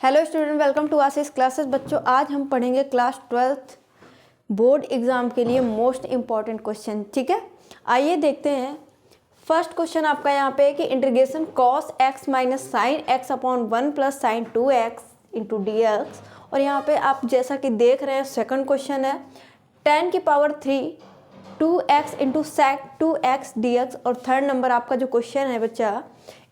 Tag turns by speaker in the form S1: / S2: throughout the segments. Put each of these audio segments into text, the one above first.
S1: Hello student, welcome to Ashish classes. बच्चों, आज हम पढ़ेंगे क्लास 12th बोर्ड एग्जाम के लिए मोस्ट इम्पॉर्टेंट क्वेश्चन। ठीक है, आइए देखते हैं। फर्स्ट क्वेश्चन आपका यहाँ पे है कि integration cos x minus sine x upon 1 plus sine 2x into d x. और यहाँ पे आप जैसा कि देख रहे हैं सेकंड क्वेश्चन है 10 की power 3 2x into sec 2x dx। और थर्ड नंबर आपका जो क्वेश्चन है बच्चा,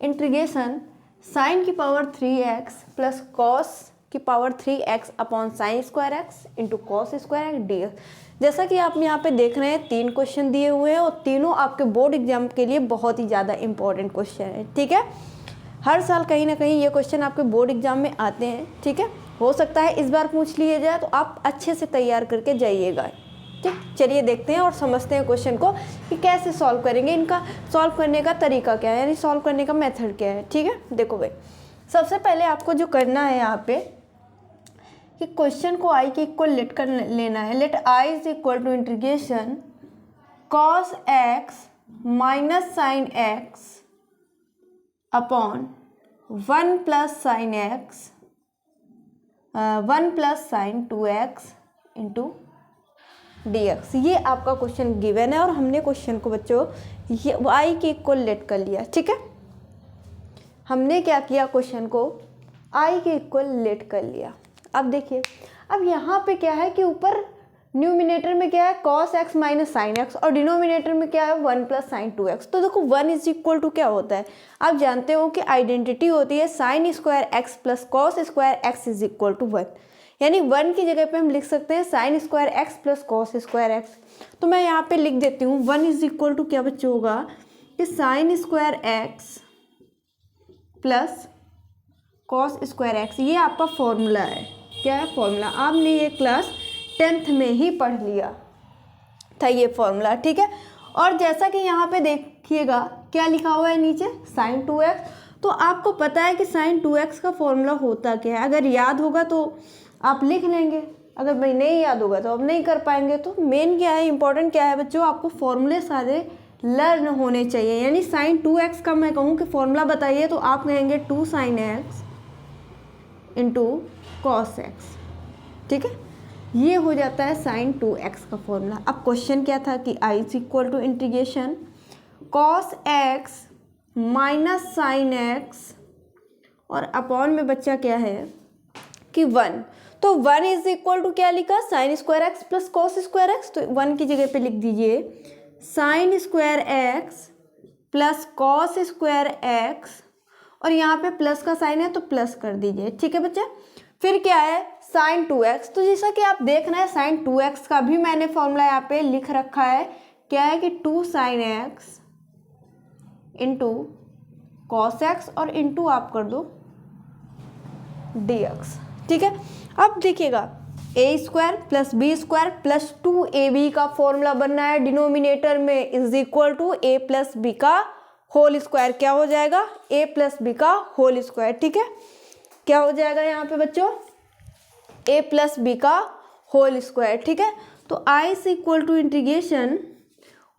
S1: इंटीग्रेशन साइन की पावर 3x प्लस कॉस की power 3x upon sine square x into cos square x d x. जैसा कि आप यहाँ पे देख रहे हैं 3 क्वेश्चन दिए हुए हैं और तीनों आपके बोर्ड एग्जाम के लिए बहुत ही ज़्यादा इंपॉर्टेंट क्वेश्चन है। ठीक है, हर साल कहीं ना कहीं ये क्वेश्चन आपके बोर्ड एग्जाम में आते हैं। ठीक है, हो सकता है इस बार पूछ लिए जाए, तो आप अच्छे से तैयार करके जाइएगा। ठीक, चलिए देखते हैं और समझते हैं क्वेश्चन को कि कैसे सॉल्व करेंगे। इनका सॉल्व करने का तरीका क्या है, यानी सॉल्व करने का मेथड क्या है। ठीक है, देखो भाई, सबसे पहले आपको जो करना है यहाँ पे कि क्वेश्चन को आई के इक्वल लेट कर लेना है। Let I is equal to integration cos x minus sine x upon 1 plus sine x 1 plus sine 2x into dx। ये आपका क्वेश्चन गिवन है और हमने क्वेश्चन को बच्चों ये आई के इक्वल लेट कर लिया। ठीक है, हमने क्या किया, क्वेश्चन को आई के इक्वल लेट कर लिया। अब देखिए, अब यहाँ पे क्या है कि ऊपर न्यूमिनेटर में क्या है cos x minus sine x और डिनोमिनेटर में क्या है 1 प्लस साइन 2x। तो देखो 1 इज इक्वल टू क्या होता है, आप जानते हो कि आइडेंटिटी होती है sine square x plus cos square x is equal to 1। यानी 1 की जगह पे हम लिख सकते हैं sign square x plus cos square x. तो मैं यहाँ पे लिख देती हूँ 1 इज इक्वल टू क्या बच्चों होगा कि sign square x plus cos square x. ये आपका फॉर्मूला है। क्या है फॉर्मूला, आपने ये क्लास 10th में ही पढ़ लिया था ये फॉर्मूला। ठीक है, और जैसा कि यहाँ पे देखिएगा क्या लिखा हुआ है नीचे साइन 2x। तो आपको पता है कि साइन 2x का फॉर्मूला होता क्या है। अगर याद होगा तो आप लिख लेंगे, अगर भाई नहीं याद होगा तो अब नहीं कर पाएंगे। तो मेन क्या है, इंपॉर्टेंट क्या है बच्चों, आपको फॉर्मूले सारे लर्न होने चाहिए। यानी साइन 2x का मैं कहूँ कि फॉर्मूला बताइए तो आप कहेंगे 2 sine x into cos x. ठीक है, ये हो जाता है साइन 2x का फॉर्मूला। अब क्वेश्चन क्या था कि I is equal to integration cos x minus sine x और अपॉन में बच्चा क्या है कि 1। तो 1 इज इक्वल टू क्या लिखा, sign square x plus cos square x. तो 1 की जगह पे लिख दीजिए sign square x plus cos square x और यहाँ पे प्लस का साइन है तो प्लस कर दीजिए। ठीक है बच्चा, फिर क्या है साइन 2x। तो जैसा कि आप देख रहे हैं साइन 2x का भी मैंने फॉर्मूला यहाँ पे लिख रखा है। क्या है कि 2 sine x into cos x और इंटू आप कर दो dx। ठीक है, अब देखिएगा a square plus b square plus 2ab का फॉर्मूला बनना है डिनोमिनेटर में is equal to a plus b का होल स्क्वायर। क्या हो जाएगा, ए प्लस बी का होल स्क्वायर। ठीक है, क्या हो जाएगा यहाँ पे बच्चों, ए प्लस बी का होल स्क्वायर। ठीक है, तो I is equal to integration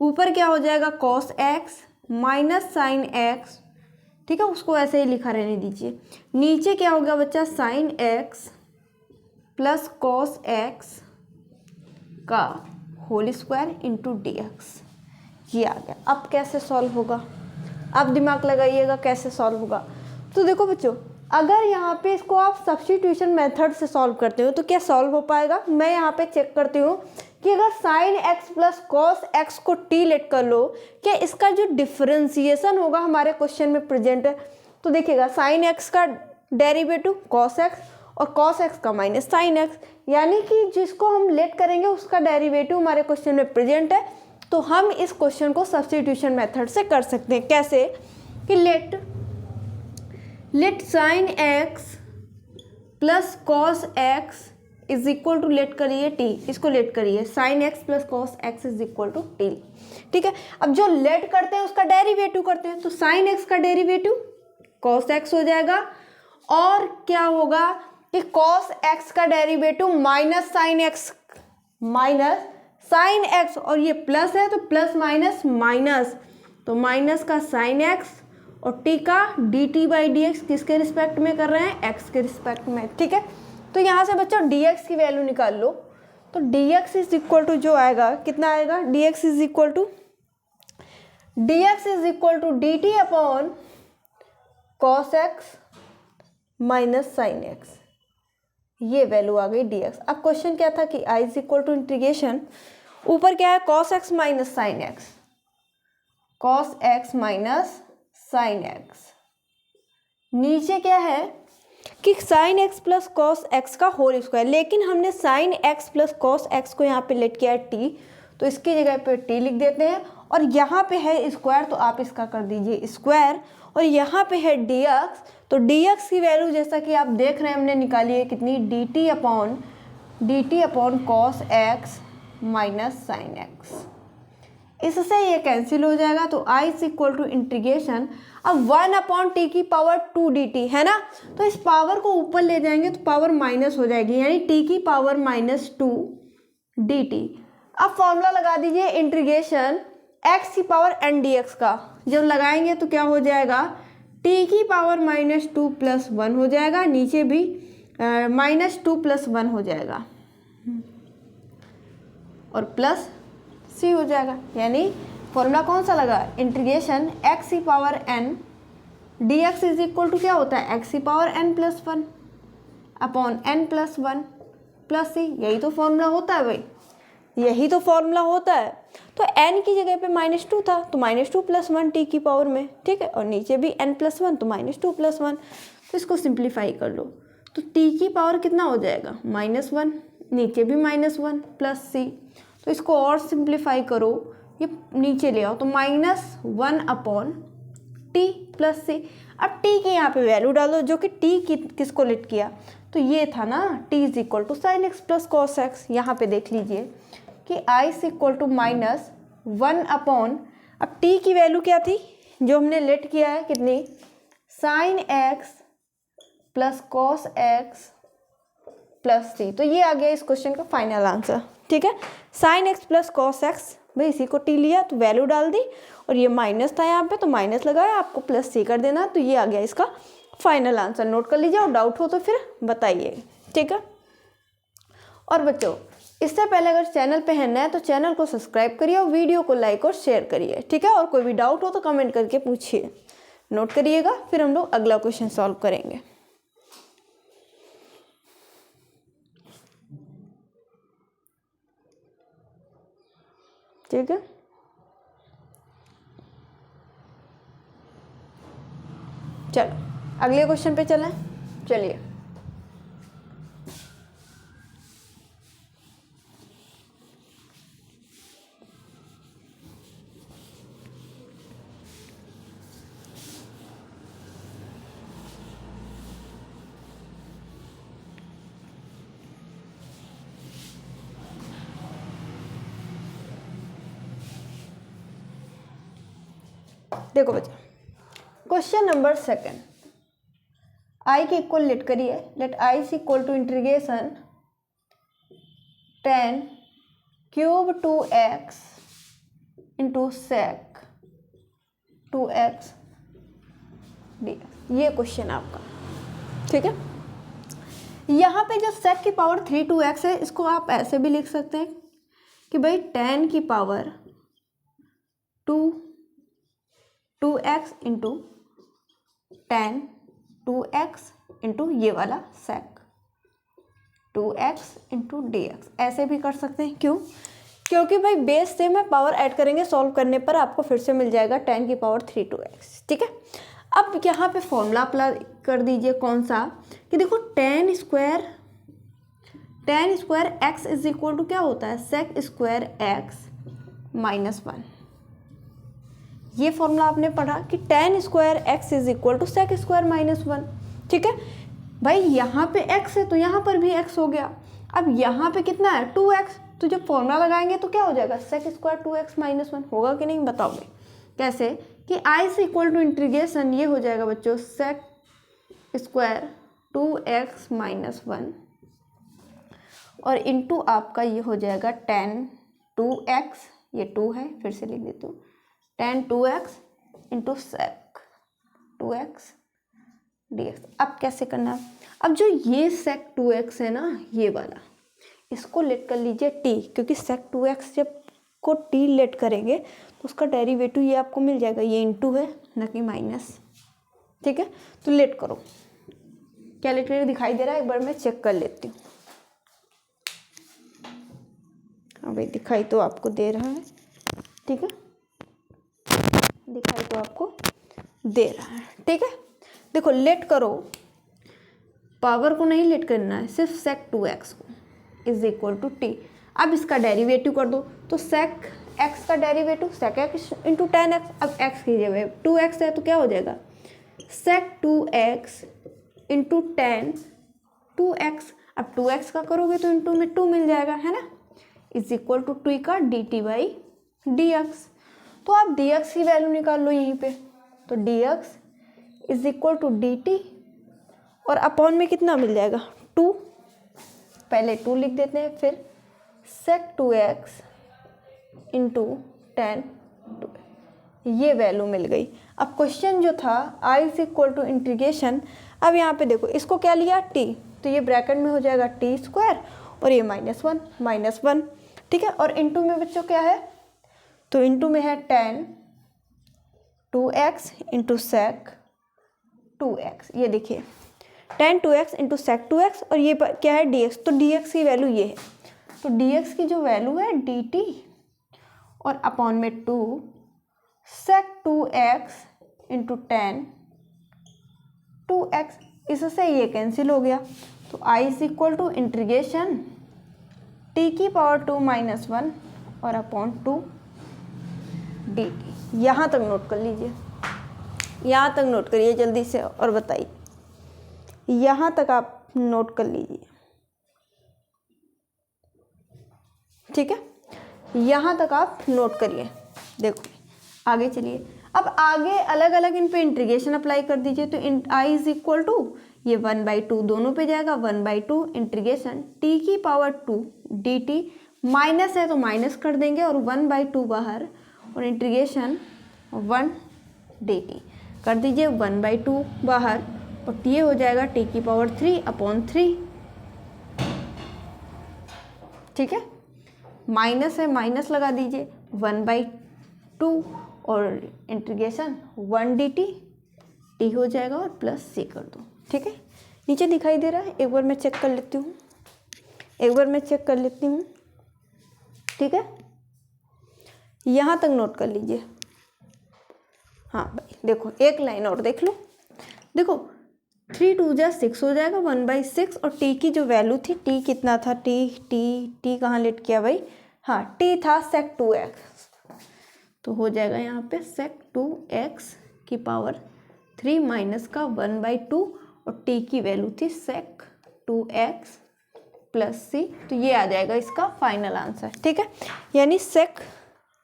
S1: ऊपर क्या हो जाएगा cos x minus sine x. ठीक है, उसको ऐसे ही लिखा रहने दीजिए। नीचे क्या होगा बच्चा sine x plus cos x का whole square into d x. ये आ गया। अब कैसे सॉल्व होगा, अब दिमाग लगाइएगा कैसे सॉल्व होगा। तो देखो बच्चों, अगर यहाँ पे इसको आप सब्स्टिट्यूशन मेथड से सॉल्व करते हो तो क्या सॉल्व हो पाएगा। मैं यहाँ पे चेक करती हूँ कि अगर sign x plus cos x को टी लेट कर लो, क्या इसका जो डिफरेंशिएशन होगा हमारे क्वेश्चन में प्रेजेंट है। तो देखिएगा साइन एक्स का डेरिवेटिव कॉस एक्स और कॉस एक्स का माइनस साइन एक्स, यानी कि जिसको हम लेट करेंगे उसका डेरिवेटिव हमारे क्वेश्चन में प्रेजेंट है। तो हम इस क्वेश्चन को सब्स्टिट्यूशन मेथड से कर सकते हैं। कैसे कि let sine x plus cos x is equal to let करिए टी, इसको लेट करिए sine x plus cos x is equal to t. ठीक है, अब जो लेट करते हैं उसका डेरिवेटिव करते हैं। तो साइन एक्स का डेरिवेटिव कॉस एक्स हो जाएगा और क्या होगा कि कॉस एक्स का डेरिवेटिव माइनस साइन एक्स और ये प्लस है तो प्लस माइनस माइनस, तो माइनस का साइन एक्स और टी का D T by D x किसके रिस्पेक्ट में कर रहे हैं, एक्स के रिस्पेक्ट में। ठीक है, तो यहाँ से बच्चों डी एक्स की वैल्यू निकाल लो। तो d x is equal to जो आएगा कितना आएगा, d x is equal to d t upon cos x minus sine x, ये वैल्यू आ गई डी एक्स। अब क्वेश्चन क्या था कि I is equal to integration, ऊपर क्या है cos x minus sine x, cos x minus sine x, नीचे क्या है कि sine x plus cos x का होल स्क्वायर, लेकिन हमने sign x plus cos x को यहाँ पे लेट किया है टी, तो इसकी जगह पे टी लिख देते हैं, और यहाँ पे है स्क्वायर तो आप इसका कर दीजिए स्क्वायर, और यहाँ पे है डी एक्स, तो डी एक्स की वैल्यू जैसा कि आप देख रहे हैं हमने निकाली है कितनी, D t upon cos x minus sine x, इससे ये कैंसिल हो जाएगा। तो I is equal to integration, अब 1 अपॉन टी की पावर 2 डी टी है ना, तो इस पावर को ऊपर ले जाएंगे तो पावर माइनस हो जाएगी, यानी टी की पावर -2 डी टी। अब फॉर्मूला लगा दीजिए इंटीग्रेशन एक्स की पावर एन डी एक्स का, जब लगाएंगे तो क्या हो जाएगा, टी की पावर -2 + 1 हो जाएगा, नीचे भी -2 + 1 हो जाएगा और प्लस सी हो जाएगा, यानी फॉर्मूला कौन सा लगा, इंटीग्रेशन एक्स की power n d x is equal to क्या होता है, एक्स की power n + 1 upon n + 1 plus c, यही तो फॉर्मूला होता है भाई, यही तो फॉर्मूला होता है। तो n की जगह पे -2 था तो -2 + 1 टी की पावर में, ठीक है, और नीचे भी n + 1 तो -2 + 1, तो इसको सिंप्लीफाई कर लो, तो टी की पावर कितना हो जाएगा, -1, नीचे भी -1 प्लस सी, तो इसको और सिंप्लीफाई करो, ये नीचे ले आओ, तो -1 अपॉन टी प्लस सी। अब टी की यहाँ पे वैल्यू डालो, जो कि टी किसको लेट किया, तो ये था ना t is equal to sine x plus cos x. यहाँ पे देख लीजिए कि I is equal to -1 upon, अब टी की वैल्यू क्या थी जो हमने लेट किया है कितनी, sine x plus cos x plus t, तो ये आ गया इस क्वेश्चन का फाइनल आंसर। ठीक है, sign x plus cos x, भाई इसी को टी लिया तो वैल्यू डाल दी, और ये माइनस था यहाँ पे तो माइनस लगाया, आपको प्लस सी कर देना, तो ये आ गया इसका फाइनल आंसर। नोट कर लीजिए और डाउट हो तो फिर बताइए। ठीक है, और बच्चों इससे पहले अगर चैनल पे है नए तो चैनल को सब्सक्राइब करिए और वीडियो को लाइक और शेयर करिए। ठीक है, और कोई भी डाउट हो तो कमेंट करके पूछिए, नोट करिएगा, फिर हम लोग अगला क्वेश्चन सॉल्व करेंगे। ठीक है, चलो अगले क्वेश्चन पे चलें। चलिए, देखो बच्चा, क्वेश्चन नंबर 2, आई के इक्वल लेट करिए, let I is equal to integration 10 cube 2x into sec 2x dx, ये क्वेश्चन आपका। ठीक है, यहाँ पे जो सेक की पावर 3 2x है, इसको आप ऐसे भी लिख सकते हैं कि भाई 10 की power 2x into 10 2x into ये वाला सेक 2x इंटू dx, ऐसे भी कर सकते हैं। क्यों, क्योंकि भाई बेस से में पावर ऐड करेंगे, सॉल्व करने पर आपको फिर से मिल जाएगा 10 की पावर 3 2x। ठीक है, अब यहाँ पे फॉर्मूला अप्लाई कर दीजिए, कौन सा, कि देखो 10 square x is equal to क्या होता है, सेक स्क्वायर x -1। ये फॉर्मूला आपने पढ़ा कि 10 square x is equal to sec square -1। ठीक है भाई, यहाँ पे x है तो यहाँ पर भी x हो गया। अब यहाँ पे कितना है 2x, तो जब फॉर्मूला लगाएंगे तो क्या हो जाएगा, सेक स्क्वायर 2x -1 होगा कि नहीं, बताओगे कैसे, कि आई से इक्वल टू इंटीग्रेशन ये हो जाएगा बच्चों सेक स्क्वायर 2x -1 और इंटू आपका ये हो जाएगा 10 2x, ये 2 है, फिर से लिख देती हूँ 10 2x into sec 2x dx। अब कैसे करना है, अब जो ये sec 2x है ना, ये वाला, इसको लेट कर लीजिए t, क्योंकि sec 2x जब को t लेट करेंगे तो उसका डेरिवेटिव ये आपको मिल जाएगा, ये इंटू है ना कि माइनस। ठीक है, तो लेट करो, क्या लेट करके दिखाई दे रहा है, एक बार मैं चेक कर लेती हूँ। हाँ भाई, दिखाई तो आपको दे रहा है, ठीक है, दिखाई तो आपको दे रहा है, ठीक है। देखो लेट करो, पावर को नहीं लेट करना है, सिर्फ sec 2x को इज इक्वल टू टी। अब इसका डेरिवेटिव कर दो, तो sec x का derivative sec x into ten x. अब x की जगह 2x है तो क्या हो जाएगा, sec 2x into ten 2x। अब 2x का करोगे तो इंटू में 2 मिल जाएगा, है ना, इज इक्वल टू टी का dt बाई dx। तो आप dx की वैल्यू निकाल लो यहीं पे, तो dx is equal to dt और अपॉन में कितना मिल जाएगा 2, पहले 2 लिख देते हैं, फिर sec 2x इंटू टेन, ये वैल्यू मिल गई। अब क्वेश्चन जो था i is equal to integration, अब यहाँ पे देखो इसको क्या लिया t, तो ये ब्रैकेट में हो जाएगा टी स्क्वायर और ये -1, ठीक है। और इंटू में बच्चों क्या है, तो इंटू में है ten 2x into sec 2x, ये देखिए ten 2x into sec 2x, और ये क्या है dx, तो dx की वैल्यू ये है, तो dx की जो वैल्यू है dt और अपॉन में 2 sec 2x into ten 2x, इससे ये कैंसिल हो गया, तो i is equal to integration t की पावर 2 -1 और अपॉन 2 dt। यहाँ तक नोट कर लीजिए, यहाँ तक नोट करिए जल्दी से और बताइए, यहाँ तक आप नोट कर लीजिए, ठीक है, यहाँ तक आप नोट करिए। देखो आगे चलिए, अब आगे अलग अलग इन पे इंटीग्रेशन अप्लाई कर दीजिए, तो i इज इक्वल टू ये 1/2 दोनों पे जाएगा, 1/2 इंटीग्रेशन t की पावर 2 dt, माइनस है तो माइनस कर देंगे और 1/2 बाहर और इंटीग्रेशन 1 dt कर दीजिए, 1/2 बाहर और ये हो जाएगा t की पावर 3 अपॉन 3, ठीक है, माइनस है माइनस लगा दीजिए 1/2 और इंटीग्रेशन 1 dt t हो जाएगा और प्लस c कर दो, ठीक है। नीचे दिखाई दे रहा है, एक बार मैं चेक कर लेती हूँ, ठीक है, यहाँ तक नोट कर लीजिए। हाँ भाई देखो एक लाइन और देख लो, देखो 3 2 जा 6 हो जाएगा 1/6, और t की जो वैल्यू थी, t कितना था, t कहाँ लेट किया भाई, हाँ t था sec 2x, तो हो जाएगा यहाँ पे sec 2x की पावर 3 माइनस का 1/2 और t की वैल्यू थी sec 2x प्लस c, तो ये आ जाएगा इसका फाइनल आंसर, ठीक है। यानी sec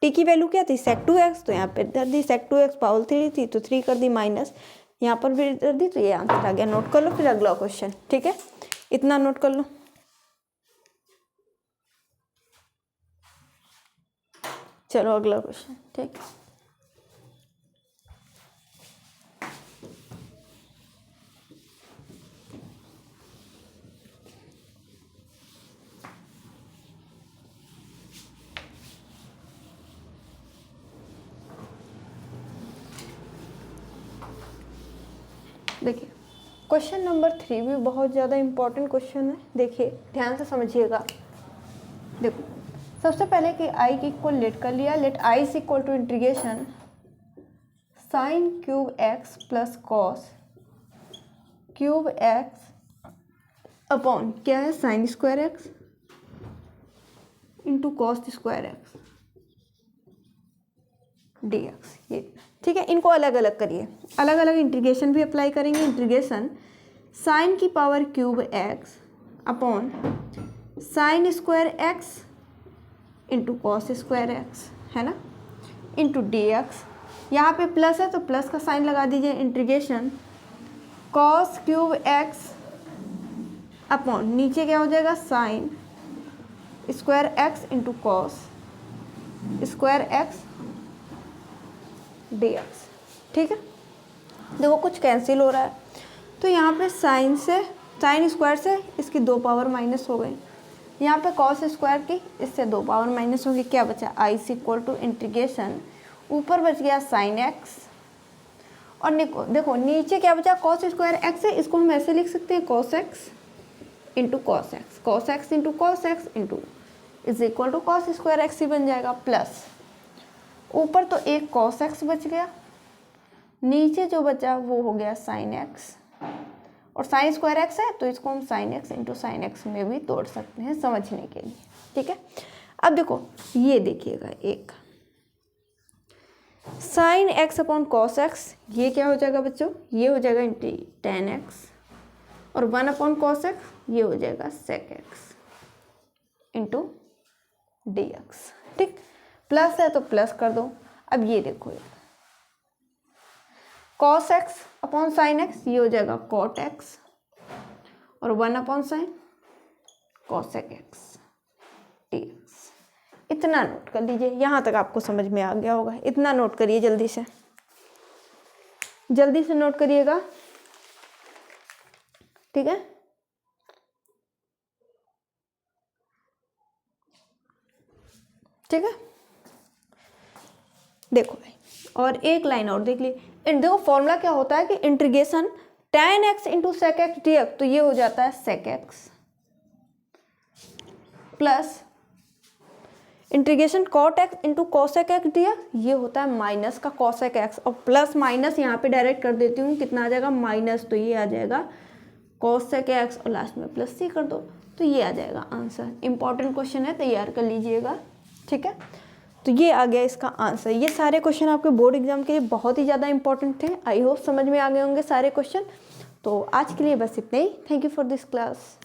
S1: t की वैल्यू क्या थी sec 2x, तो यहाँ पे कर दी sec 2x पावर 3 थी तो 3 कर दी माइनस, यहाँ पर भी कर दी, तो ये आंसर आ गया। नोट कर लो, फिर अगला क्वेश्चन, ठीक है, इतना नोट कर लो। चलो अगला क्वेश्चन, ठीक है, देखिए क्वेश्चन नंबर 3 भी बहुत ज़्यादा इम्पोर्टेंट क्वेश्चन है, देखिए ध्यान से समझिएगा। देखो सबसे पहले कि i की इक्वल लेट कर लिया, let i is equal to integration sine cube x plus cos cube x upon क्या है sine square x into cos square x dx, ये ठीक है। इनको अलग अलग करिए, अलग अलग इंटीग्रेशन भी अप्लाई करेंगे। इंटीग्रेशन साइन की power cube x upon sine square x into cos square x, है ना, इंटू dx, यहाँ पे प्लस है तो प्लस का साइन लगा दीजिए, integration cos cube x upon नीचे क्या हो जाएगा sign square x into cos square x dx, ठीक है। देखो कुछ कैंसिल हो रहा है, तो यहाँ पे साइन स्क्वायर से इसकी 2 पावर माइनस हो गई, यहाँ पे कॉस स्क्वायर की इससे 2 पावर माइनस होगी, क्या बचा आई इज इक्वल टू इंटीग्रेशन, ऊपर बच गया साइन एक्स और देखो नीचे क्या बचा कॉस स्क्वायर एक्स है, इसको हम ऐसे लिख सकते हैं cos x into cos x into cos x into is equal to cos square x ही बन जाएगा, प्लस ऊपर तो एक कॉस एक्स बच गया, नीचे जो बचा वो हो गया साइन एक्स, और साइन स्क्वायर एक्स है तो इसको हम sign x into sine x में भी तोड़ सकते हैं समझने के लिए, ठीक है। अब देखो ये देखिएगा, एक sign x upon cos x, ये क्या हो जाएगा बच्चों, ये हो जाएगा टेन एक्स, और 1 अपॉन कॉस एक्स ये हो जाएगा sec x into d x, ठीक। प्लस है तो प्लस कर दो। अब ये देखो cos x upon sine x ये हो जाएगा कॉट एक्स, और 1 upon sine cosec x d x. इतना नोट कर लीजिए, यहाँ तक आपको समझ में आ गया होगा, इतना नोट करिए जल्दी से नोट करिएगा, ठीक है। ठीक है, देखो भाई और एक लाइन और देख लीजिए, देखो फॉर्मूला क्या होता है कि integration tan x into sec x d x, तो ये हो जाता है sec x plus integration cot x into cosec x d x, ये होता है माइनस का कॉसेक एक्स, और प्लस माइनस यहाँ पे डायरेक्ट कर देती हूँ, कितना आ जाएगा माइनस, तो ये आ जाएगा कॉसेक एक्स और लास्ट में प्लस सी कर दो, तो ये आ जाएगा आंसर। इंपॉर्टेंट क्वेश्चन है, तैयार कर लीजिएगा, ठीक है। तो ये आ गया इसका आंसर। ये सारे क्वेश्चन आपके बोर्ड एग्जाम के लिए बहुत ही ज़्यादा इंपॉर्टेंट थे। आई होप समझ में आ गए होंगे सारे क्वेश्चन। तो आज के लिए बस इतना ही। Thank you for this class.